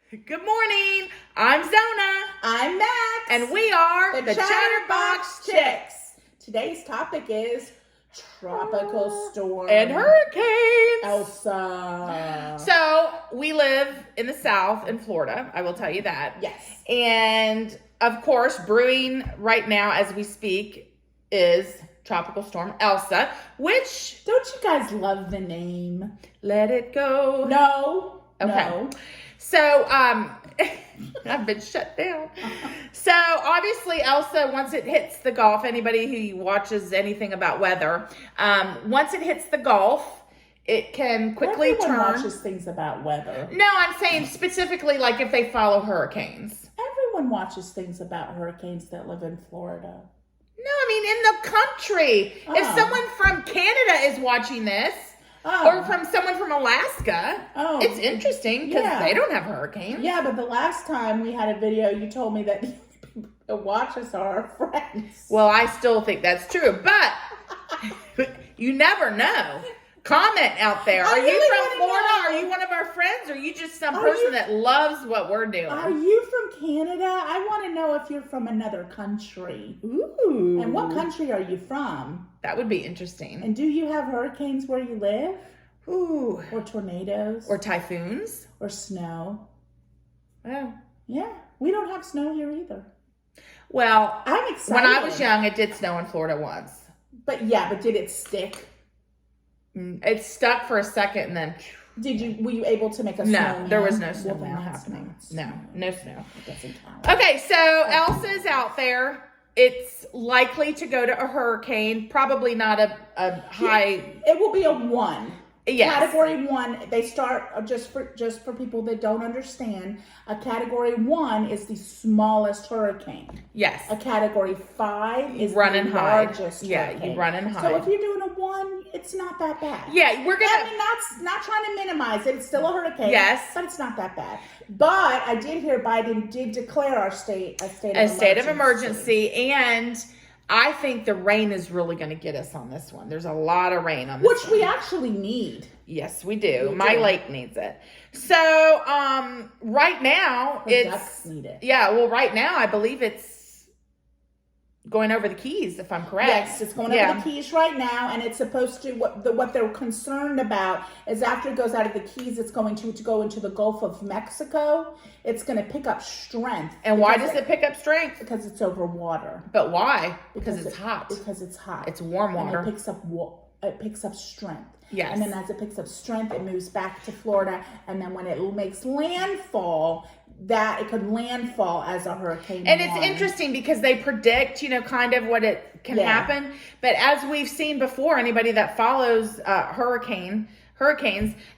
Good morning. I'm Zona. I'm Max. And we are the Chatterbox Chicks. Today's topic is tropical storm and hurricanes. Elsa. So we live in the South in Florida. I will tell you that. Yes. And of course, brewing right now as we speak is Tropical Storm Elsa, which... Don't you guys love the name? Let it go. No. Okay. No. So, I've been shut down. So, obviously, Elsa, once it hits the Gulf, anybody who watches anything about weather, once it hits the Gulf, it can quickly Everyone turn. watches things about weather. No, I'm saying specifically like if they follow hurricanes. Everyone watches things about hurricanes that live in Florida. No, I mean in the country. Oh. If someone from Canada is watching this, or from someone from Alaska, it's interesting because they don't have hurricanes. Yeah, but the last time we had a video, you told me that the people that watch us are our friends. Well, I still think that's true, but you never know. Comment out there. Are you from Florida? Are you one of our friends? Or are you just some person that loves what we're doing? Are you from Canada? I want to know if you're from another country. Ooh. And what country are you from? That would be interesting. And do you have hurricanes where you live? Ooh. Or tornadoes? Or typhoons? Or snow? Oh. Yeah, we don't have snow here either. Well, I'm excited. When I was young, it did snow in Florida once. But did it stick? It stuck for a second and then... Were you able to make a snow? No, there was no snow happening. No snow. It doesn't count. Okay, so Elsa's out there. It's likely to go to a hurricane. Probably not a high... It will be a 1. Yes. Category 1, they start, just for people that don't understand, a category 1 is the smallest hurricane. Yes. A category 5 is running the high. largest hurricane. Yeah, you run and high. So if you're doing a 1, it's not that bad. Yeah, we're gonna... I mean, not trying to minimize it. It's still a hurricane. Yes. But it's not that bad. But I did hear Biden did declare our state a state of emergency. And I think the rain is really going to get us on this one. There's a lot of rain on this Which we actually need. Yes, we do. My lake needs it. So, right now, Ducks need it. Yeah, well, right now, I believe it's going over the Keys, if I'm correct. Yes, it's going over the Keys right now, and it's supposed to, what they're concerned about is after it goes out of the Keys, it's going to go into the Gulf of Mexico. It's going to pick up strength. And why does it pick up strength? Because it's over water. But why? Because it's hot. Because it's hot. It's warm water. And it picks up strength. Yes. And then as it picks up strength, it moves back to Florida. And then when it makes landfall, it could landfall as a hurricane. And it's interesting because they predict, kind of what it can happen. But as we've seen before, anybody that follows hurricanes,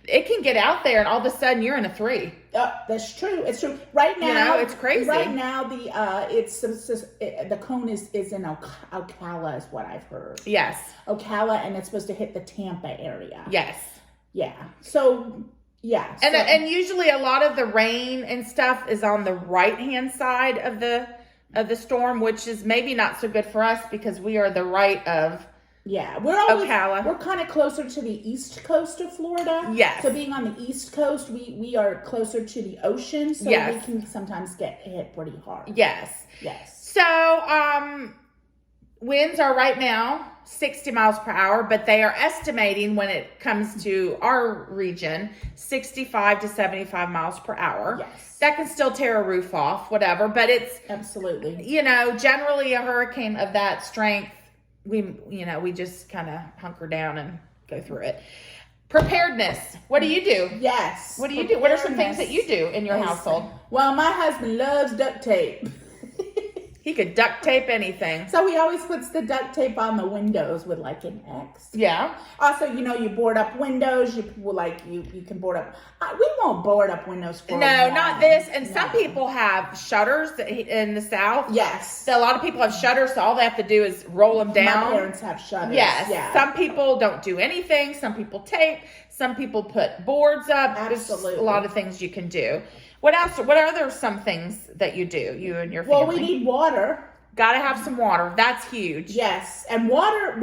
it can get out there and all of a sudden you're in a 3. That's true. It's true. Right now, it's crazy. Right now, the cone is in Ocala, is what I've heard. Yes. Ocala, and it's supposed to hit the Tampa area. Yes. Yeah. So, yeah. And usually a lot of the rain and stuff is on the right-hand side of the storm, which is maybe not so good for us because we are the right of... Yeah, Ocala. We're kind of closer to the east coast of Florida. Yes. So being on the east coast, we are closer to the ocean, so we can sometimes get hit pretty hard. Yes. Yes. So, winds are right now 60 miles per hour, but they are estimating when it comes to our region, 65 to 75 miles per hour. Yes. That can still tear a roof off, whatever, but it's... Absolutely. Generally a hurricane of that strength, we just kind of hunker down and go through it. Preparedness. What do you do? Yes. What do you do? What are some things that you do in your household? Well, my husband loves duct tape. He could duct tape anything. So he always puts the duct tape on the windows with like an X. Yeah. Also, you board up windows. You can board up. We won't board up windows for No, not this. And some people have shutters in the South. Yes. So a lot of people have shutters, so all they have to do is roll them down. My parents have shutters. Yes. Yeah. Some people don't do anything. Some people tape. Some people put boards up. Absolutely. There's a lot of things you can do. What else? What are there some things that you do, you and your family? Well, we need water. Gotta have some water. That's huge. Yes, and water,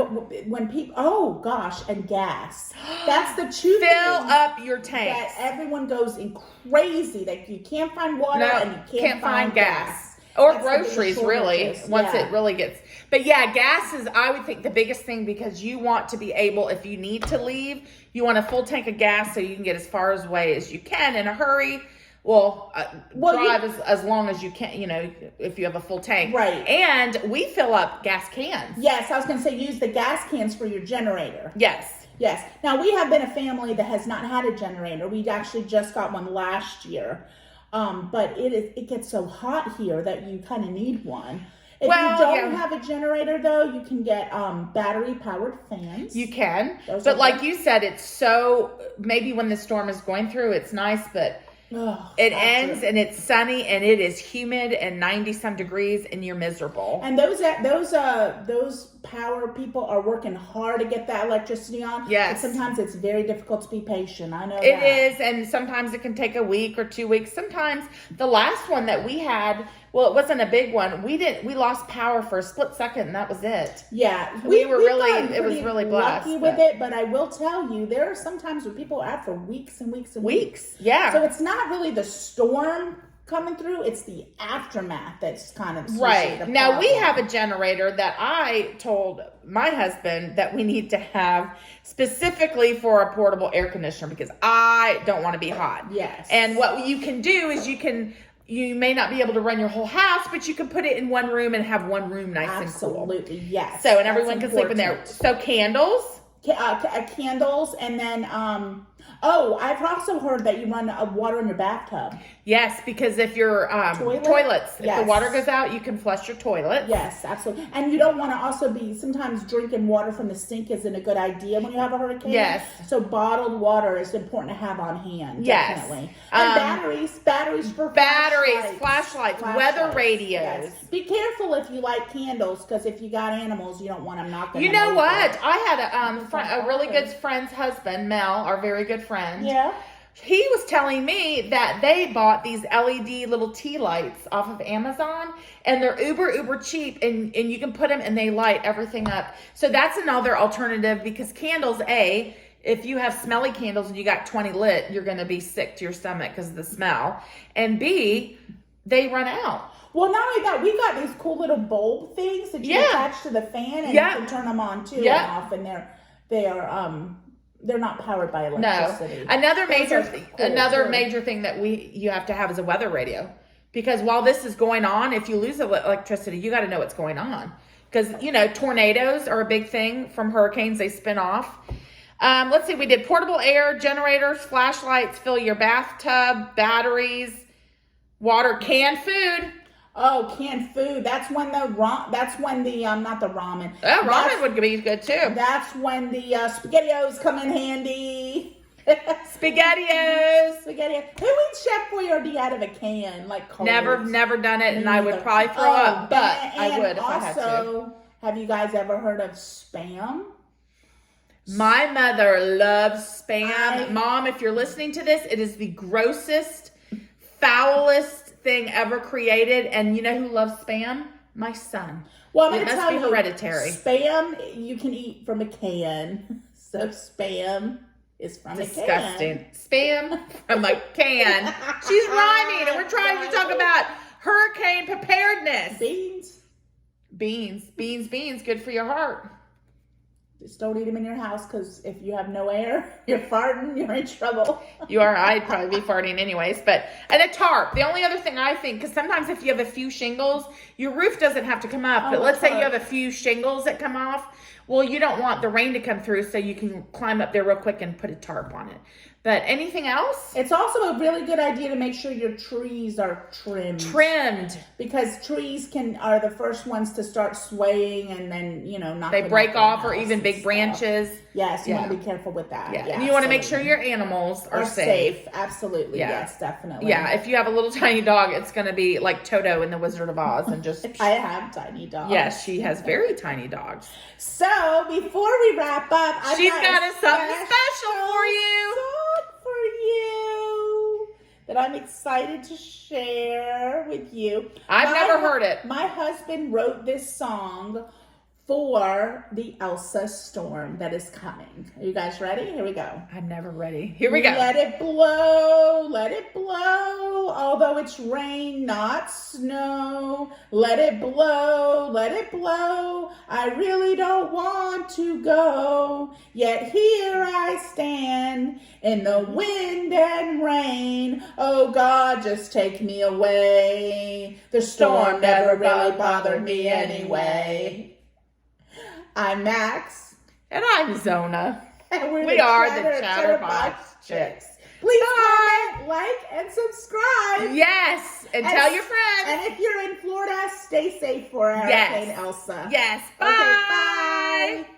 when people, oh gosh, and gas. That's the two Fill things up your that tanks. everyone goes in crazy, that you can't find water and you can't find gas. Or That's the biggest groceries, really, shortages. once it really gets. But yeah, gas is, I would think, the biggest thing, because you want to be able, if you need to leave, you want a full tank of gas so you can get as far away as you can in a hurry. Well, drive as long as you can, you know, if you have a full tank. Right. And we fill up gas cans. Yes, I was going to say use the gas cans for your generator. Yes. Yes. Now, we have been a family that has not had a generator. We actually just got one last year. But it gets so hot here that you kind of need one. If you don't have a generator, though, you can get battery-powered fans. You can. But like you said, it's so, maybe when the storm is going through, it's nice, but it ends and it's sunny and it is humid and 90-some degrees and you're miserable. And those power people are working hard to get that electricity on. Yes. And sometimes it's very difficult to be patient. I know it is, and sometimes it can take a week or 2 weeks. Sometimes the last one that we had, well, it wasn't a big one. We lost power for a split second and that was it. Yeah. It was really blessed. Lucky with it, but I will tell you, there are some times when people are out for weeks and weeks and weeks. Yeah. So it's not really the storm coming through, it's the aftermath that's kind of right. Now we have a generator that I told my husband that we need to have specifically for a portable air conditioner because I don't want to be hot. Yes. And what you can do is you may not be able to run your whole house, but you can put it in one room and have one room nice and cool. Absolutely, yes. So, and everyone can sleep in there. So candles. Candles, and then I've also heard that you run water in your bathtub. Yes, because if your toilets, if the water goes out, you can flush your toilet. Yes, absolutely. And you don't want to also be, sometimes drinking water from the sink isn't a good idea when you have a hurricane. Yes. So bottled water is important to have on hand. Yes. Definitely. And batteries for flashlights, weather radios. Yes. Be careful if you light candles, because if you got animals, you don't want them knocking You them know over. what? I had a really good friend's husband, Mel, our very good friend. Yeah. He was telling me that they bought these LED little tea lights off of Amazon, and they're uber cheap, and you can put them and they light everything up. So that's another alternative, because candles, if you have smelly candles and you got 20 lit, you're going to be sick to your stomach because of the smell. And B, they run out. Well, not only that, we got these cool little bulb things that you attach to the fan, and you can turn them on too and off, and they're not powered by electricity. No. Another major thing that you have to have is a weather radio, because while this is going on, if you lose electricity, you got to know what's going on, because tornadoes are a big thing from hurricanes. They spin off. Let's see, we did portable air, generators, flashlights, fill your bathtub, batteries, water, canned food. Oh, canned food. That's when not the ramen. Oh, ramen would be good too. That's when the SpaghettiOs come in handy. SpaghettiOs. Who eats Chef Boyardee out of a can, like cold? Never done it, and I would probably throw up, but I would if I had to. Also, have you guys ever heard of Spam? My mother loves Spam. Mom, if you're listening to this, it is the grossest, foulest thing ever created. And you know who loves Spam? My son. Well, I'm going to tell you, hereditary. Spam you can eat from a can. So Spam is from a can. Disgusting. Spam from a can. She's rhyming, and we're trying to talk about hurricane preparedness. Beans. Good for your heart. Just don't eat them in your house, because if you have no air, you're farting, you're in trouble. You are. I'd probably be farting anyways. And a tarp. The only other thing I think, because sometimes if you have a few shingles, your roof doesn't have to come up. But let's say you have a few shingles that come off. Well, you don't want the rain to come through, so you can climb up there real quick and put a tarp on it. But anything else? It's also a really good idea to make sure your trees are trimmed. Because trees are the first ones to start swaying, and then, they break off, or even big branches. Yes, you want to be careful with that. Yeah. And you want to make sure your animals are safe. Absolutely. Yeah. Yes, definitely. Yeah, if you have a little tiny dog, it's going to be like Toto in The Wizard of Oz, and just... I have tiny dogs. Yes, she has very tiny dogs. So, before we wrap up, she's got something special for you. For you. that I'm excited to share with you. I've never heard it. My husband wrote this song for the Elsa storm that is coming. Are you guys ready? Here we go. I'm never ready. Here we go. Let it blow, although it's rain, not snow. Let it blow, I really don't want to go. Yet here I stand in the wind and rain. Oh God, just take me away. The storm never really bothered me anyway. I'm Max. And I'm Zona. And we are the Chatterbox Chicks. Please comment, like, and subscribe. Yes. And tell your friends. And if you're in Florida, stay safe for Hurricane Elsa. Yes. Bye. Okay, bye.